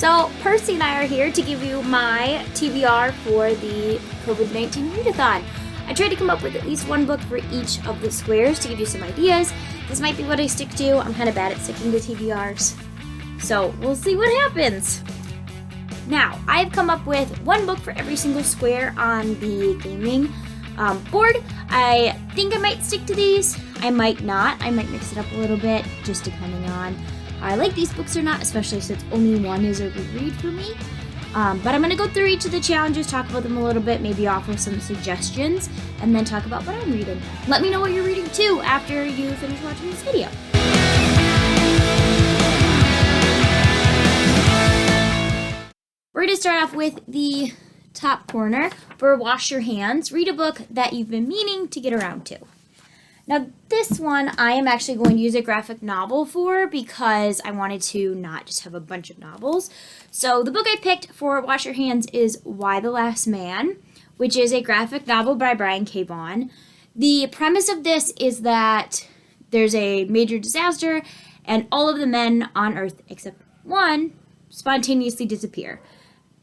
So Percy and I are here to give you my TBR for the COVID-19 Read-a-thon. I tried to come up with at least one book for each of the squares to give you some ideas. This might be what I stick to. I'm kind of bad at sticking to TBRs. So we'll see what happens. Now, I've come up with one book for every single square on the gaming board. I think I might stick to these. I might not. I might mix it up a little bit, just depending on how I like these books or not, especially since only one is a reread for me. But I'm going to go through each of the challenges, talk about them a little bit, maybe offer some suggestions, and then talk about what I'm reading. Let me know what you're reading too after you finish watching this video. We're going to start off with the top corner for Wash Your Hands. Read a book that you've been meaning to get around to. Now, this one I am actually going to use a graphic novel for because I wanted to not just have a bunch of novels. So the book I picked for Wash Your Hands is Why the Last Man, which is a graphic novel by Brian K. Vaughan. The premise of this is that there's a major disaster and all of the men on Earth except one spontaneously disappear.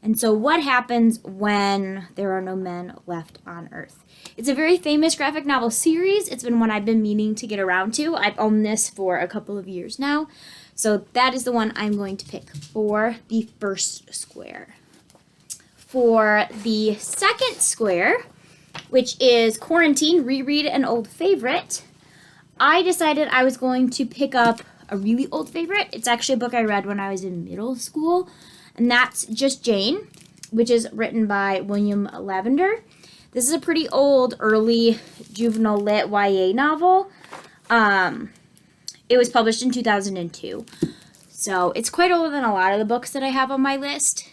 And so what happens when there are no men left on Earth? It's a very famous graphic novel series. It's been one I've been meaning to get around to. I've owned this for a couple of years now. So that is the one I'm going to pick for the first square. For the second square, which is Quarantine, Reread an Old Favorite, I decided I was going to pick up a really old favorite. It's actually a book I read when I was in middle school. And that's Just Jane, which is written by William Lavender. This is a pretty old, early juvenile lit YA novel. It was published in 2002. So it's quite older than a lot of the books that I have on my list.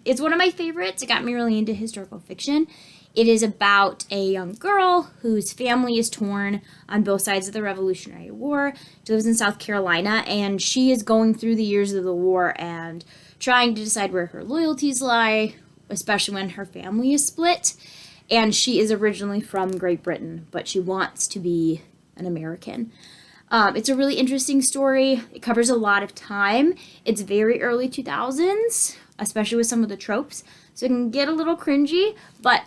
It's one of my favorites. It got me really into historical fiction. It is about a young girl whose family is torn on both sides of the Revolutionary War. She lives in South Carolina, and she is going through the years of the war and trying to decide where her loyalties lie, especially when her family is split. And she is originally from Great Britain, but she wants to be an American. It's a really interesting story. It covers a lot of time. It's very early 2000s, especially with some of the tropes. So it can get a little cringy, but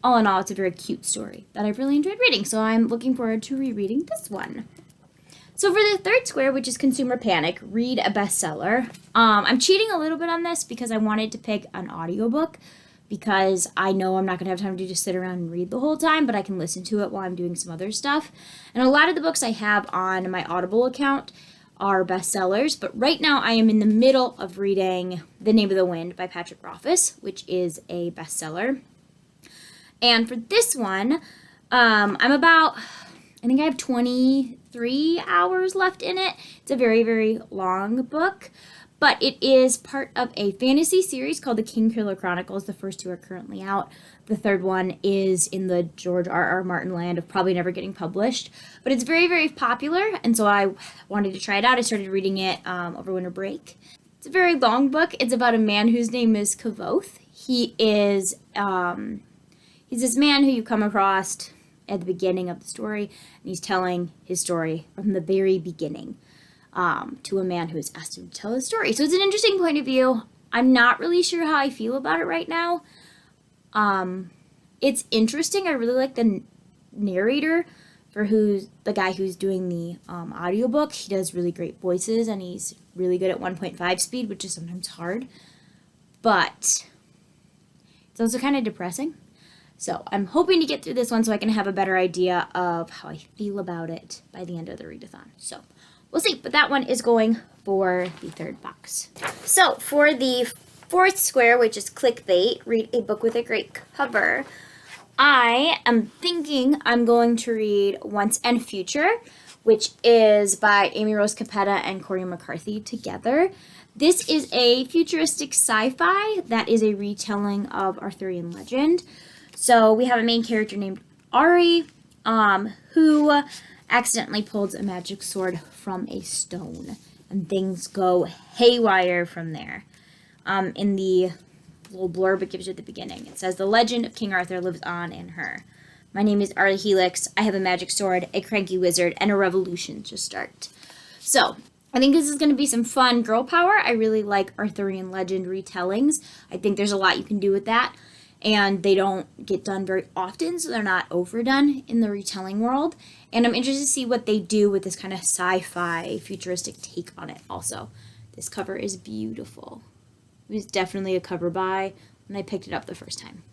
all in all, it's a very cute story that I've really enjoyed reading. So I'm looking forward to rereading this one. So for the third square, which is Consumer Panic, read a bestseller. I'm cheating a little bit on this because I wanted to pick an audiobook because I know I'm not going to have time to just sit around and read the whole time, but I can listen to it while I'm doing some other stuff. And a lot of the books I have on my Audible account are bestsellers, but right now I am in the middle of reading The Name of the Wind by Patrick Rothfuss, which is a bestseller. And for this one, I think I have 23 hours left in it. It's a very, very long book, but it is part of a fantasy series called The Kingkiller Chronicles. The first two are currently out. The third one is in the George R.R. Martin land of probably never getting published, but it's very, very popular, and so I wanted to try it out. I started reading it over winter break. It's a very long book. It's about a man whose name is Kavoth. He is he's this man who you come across at the beginning of the story, and he's telling his story from the very beginning to a man who is asked him to tell his story. So it's an interesting point of view. I'm not really sure how I feel about it right now. It's interesting. I really like the narrator for the guy who's doing the audiobook. He does really great voices, and he's really good at 1.5 speed, which is sometimes hard. But it's also kind of depressing. So I'm hoping to get through this one so I can have a better idea of how I feel about it by the end of the read-a-thon. So we'll see, but that one is going for the third box. So for the fourth square, which is clickbait, read a book with a great cover, I am thinking I'm going to read Once and Future, which is by Amy Rose Capetta and Corey McCarthy together. This is a futuristic sci-fi that is a retelling of Arthurian legend. So we have a main character named Ari, who accidentally pulls a magic sword from a stone, and things go haywire from there. In the little blurb it gives you at the beginning, it says, "The legend of King Arthur lives on in her. My name is Arlie Helix. I have a magic sword, a cranky wizard, and a revolution to start." So I think this is going to be some fun girl power. I really like Arthurian legend retellings. I think there's a lot you can do with that, and they don't get done very often, so they're not overdone in the retelling world. And I'm interested to see what they do with this kind of sci-fi futuristic take on it also. This cover is beautiful. It was definitely a cover buy when I picked it up the first time.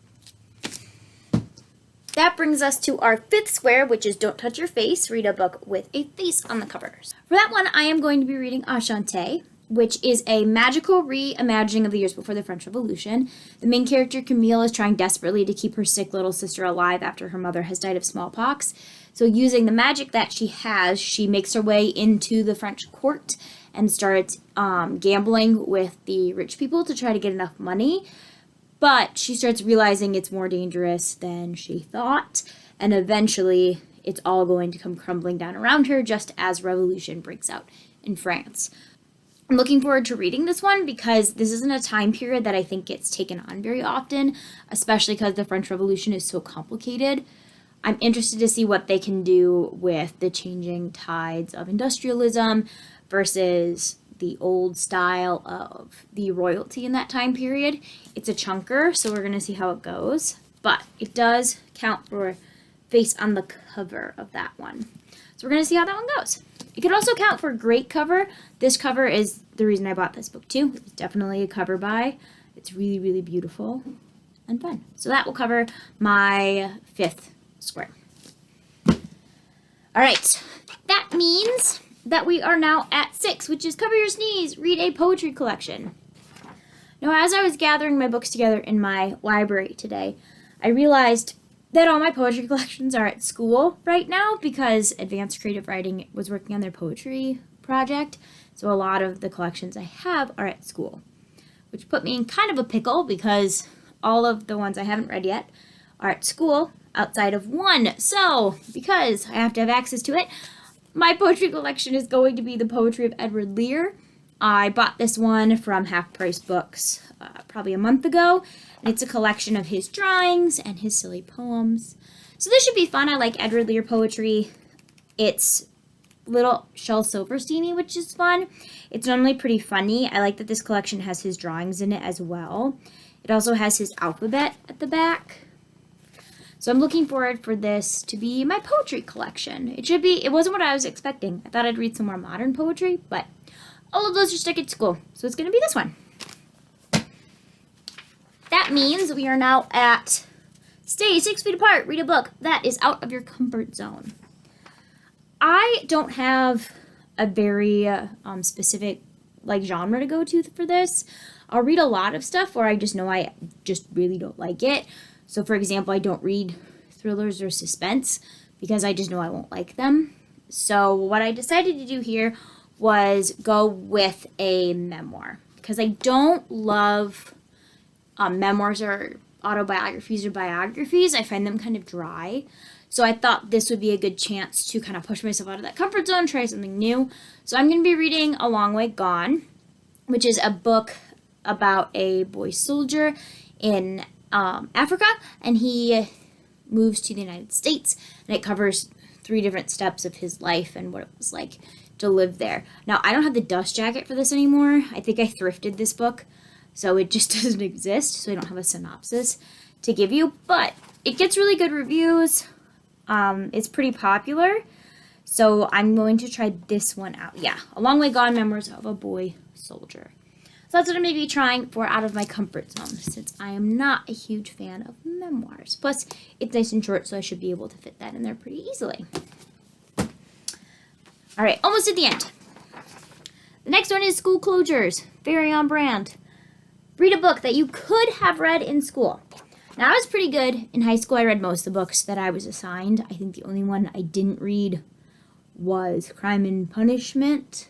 That brings us to our fifth square, which is Don't Touch Your Face, read a book with a face on the covers. For that one, I am going to be reading Enchantée, which is a magical reimagining of the years before the French Revolution. The main character, Camille, is trying desperately to keep her sick little sister alive after her mother has died of smallpox. So using the magic that she has, she makes her way into the French court and starts gambling with the rich people to try to get enough money. But she starts realizing it's more dangerous than she thought, and eventually it's all going to come crumbling down around her just as revolution breaks out in France. I'm looking forward to reading this one because this isn't a time period that I think gets taken on very often, especially because the French Revolution is so complicated. I'm interested to see what they can do with the changing tides of industrialism versus the old style of the royalty in that time period. It's a chunker, so we're going to see how it goes. But it does count for face on the cover of that one. So we're going to see how that one goes. It could also count for great cover. This cover is the reason I bought this book too. It's definitely a cover buy. It's really, really beautiful and fun. So that will cover my fifth square. All right, that means that we are now at 6, which is Cover Your Sneeze, read a poetry collection. Now, as I was gathering my books together in my library today, I realized that all my poetry collections are at school right now because Advanced Creative Writing was working on their poetry project. So a lot of the collections I have are at school, which put me in kind of a pickle because all of the ones I haven't read yet are at school outside of one. So because I have to have access to it, my poetry collection is going to be the poetry of Edward Lear. I bought this one from Half Price Books probably a month ago, and it's a collection of his drawings and his silly poems. So this should be fun. I like Edward Lear poetry. It's little Shel Silverstein-y, which is fun. It's normally pretty funny. I like that this collection has his drawings in it as well. It also has his alphabet at the back. So I'm looking forward for this to be my poetry collection. It wasn't what I was expecting. I thought I'd read some more modern poetry, but all of those are stuck at school. So it's going to be this one. That means we are now at Stay 6 feet apart, read a book that is out of your comfort zone. I don't have a very specific genre to go to for this. I'll read a lot of stuff where I just know I just really don't like it. So, for example, I don't read thrillers or suspense because I just know I won't like them. So what I decided to do here was go with a memoir because I don't love memoirs or autobiographies or biographies. I find them kind of dry. So I thought this would be a good chance to kind of push myself out of that comfort zone, try something new. So I'm going to be reading A Long Way Gone, which is a book about a boy soldier in Africa, and he moves to the United States, and it covers 3 different steps of his life and what it was like to live there. Now, I don't have the dust jacket for this anymore. I think I thrifted this book, so it just doesn't exist, so I don't have a synopsis to give you, but it gets really good reviews. It's pretty popular, so I'm going to try this one out. Yeah, A Long Way Gone, Memoirs of a Boy Soldier. So that's what I'm going to be trying for out of my comfort zone, since I am not a huge fan of memoirs. Plus, it's nice and short, so I should be able to fit that in there pretty easily. All right, almost at the end. The next one is School Closures, very on brand. Read a book that you could have read in school. Now, I was pretty good in high school. I read most of the books that I was assigned. I think the only one I didn't read was Crime and Punishment,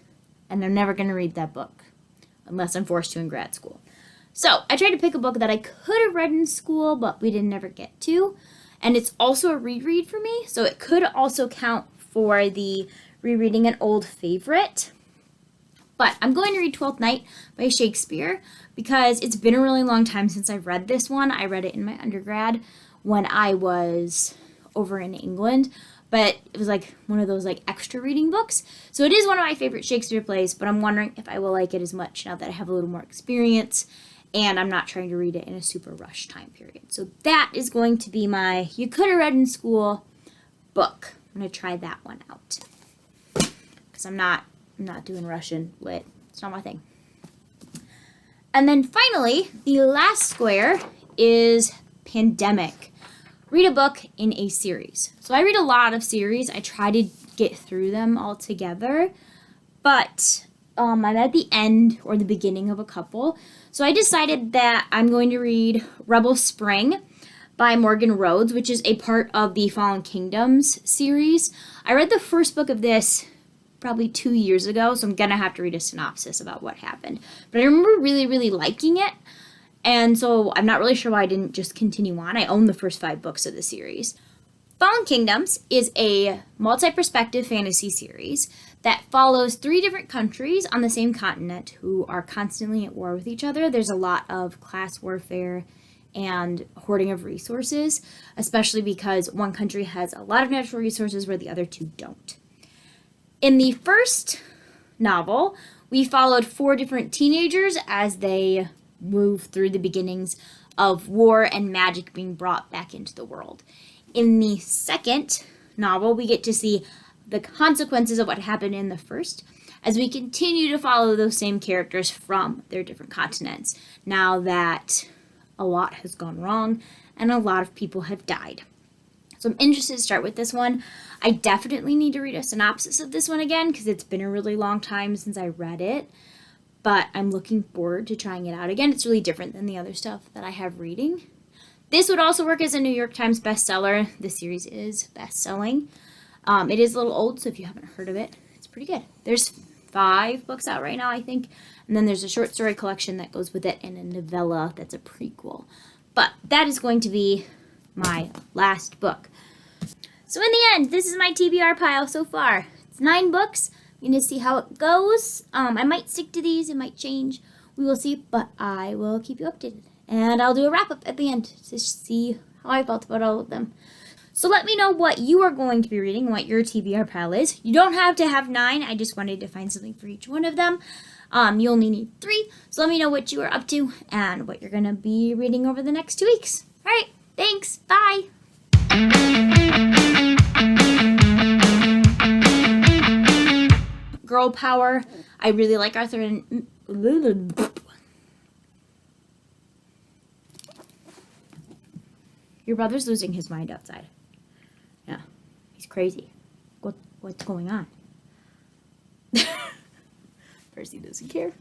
and I'm never going to read that book unless I'm forced to in grad school. So I tried to pick a book that I could have read in school, but we didn't ever get to. And it's also a reread for me, so it could also count for the rereading an old favorite. But I'm going to read Twelfth Night by Shakespeare because it's been a really long time since I've read this one. I read it in my undergrad when I was over in England, but it was like one of those like extra reading books. So it is one of my favorite Shakespeare plays, but I'm wondering if I will like it as much now that I have a little more experience and I'm not trying to read it in a super rushed time period. So that is going to be my You Could Have Read in School book. I'm going to try that one out because I'm not doing Russian lit. It's not my thing. And then finally, the last square is Pandemic. Read a book in a series. So I read a lot of series. I try to get through them all together, but I'm at the end or the beginning of a couple. So I decided that I'm going to read Rebel Spring by Morgan Rhodes, which is a part of the Fallen Kingdoms series. I read the first book of this probably 2 years ago, so I'm going to have to read a synopsis about what happened. But I remember really, really liking it, and so I'm not really sure why I didn't just continue on. I own the first 5 books of the series. Fallen Kingdoms is a multi-perspective fantasy series that follows 3 different countries on the same continent who are constantly at war with each other. There's a lot of class warfare and hoarding of resources, especially because one country has a lot of natural resources where the other 2 don't. In the first novel, we followed 4 different teenagers as they move through the beginnings of war and magic being brought back into the world. In the second novel, we get to see the consequences of what happened in the first as we continue to follow those same characters from their different continents now that a lot has gone wrong and a lot of people have died. So I'm interested to start with this one. I definitely need to read a synopsis of this one again because it's been a really long time since I read it, but I'm looking forward to trying it out again. It's really different than the other stuff that I have reading. This would also work as a New York Times bestseller. The series is best-selling. It is a little old, so if you haven't heard of it, it's pretty good. There's 5 books out right now, I think, and then there's a short story collection that goes with it and a novella that's a prequel. But that is going to be my last book. So in the end, this is my TBR pile so far. It's 9 books. I'm going to see how it goes. I might stick to these. It might change. We will see, but I will keep you updated. And I'll do a wrap-up at the end to see how I felt about all of them. So let me know what you are going to be reading, what your TBR pile is. You don't have to have 9. I just wanted to find something for each one of them. You only need 3. So let me know what you are up to and what you're going to be reading over the next 2 weeks. All right. Thanks. Bye. Girl power. I really like Arthur and... Your brother's losing his mind outside. Yeah, he's crazy. What's going on? Percy doesn't care.